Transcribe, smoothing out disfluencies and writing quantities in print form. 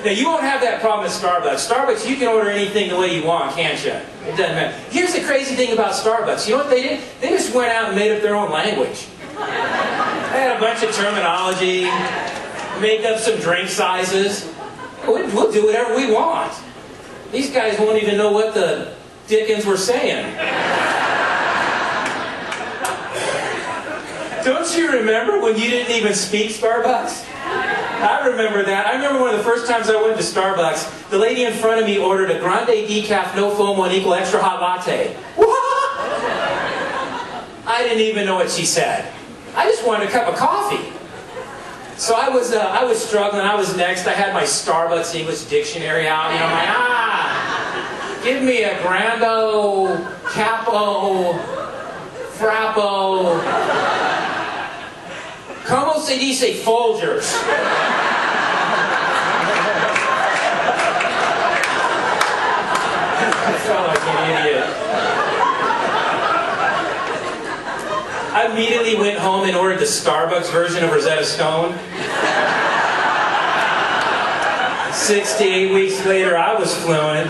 Now, you won't have that problem at Starbucks. Starbucks, you can order anything the way you want, can't you? It doesn't matter. Here's the crazy thing about Starbucks. You know what they did? They just went out and made up their own language. They had a bunch of terminology, make up some drink sizes. We'll do whatever we want. These guys won't even know what the dickens we're saying. Don't you remember when you didn't even speak Starbucks? I remember that. I remember one of the first times I went to Starbucks, the lady in front of me ordered a grande decaf, no foam, 1 equal extra hot latte. What? I didn't even know what she said. I just wanted a cup of coffee. So I was struggling. I was next. I had my Starbucks English dictionary out. You know, I'm like, give me a Grando, Capo, Frappo. Como se dice Folgers? I felt like an idiot. I immediately went home and ordered the Starbucks version of Rosetta Stone. 6 to 8 weeks later, I was fluent.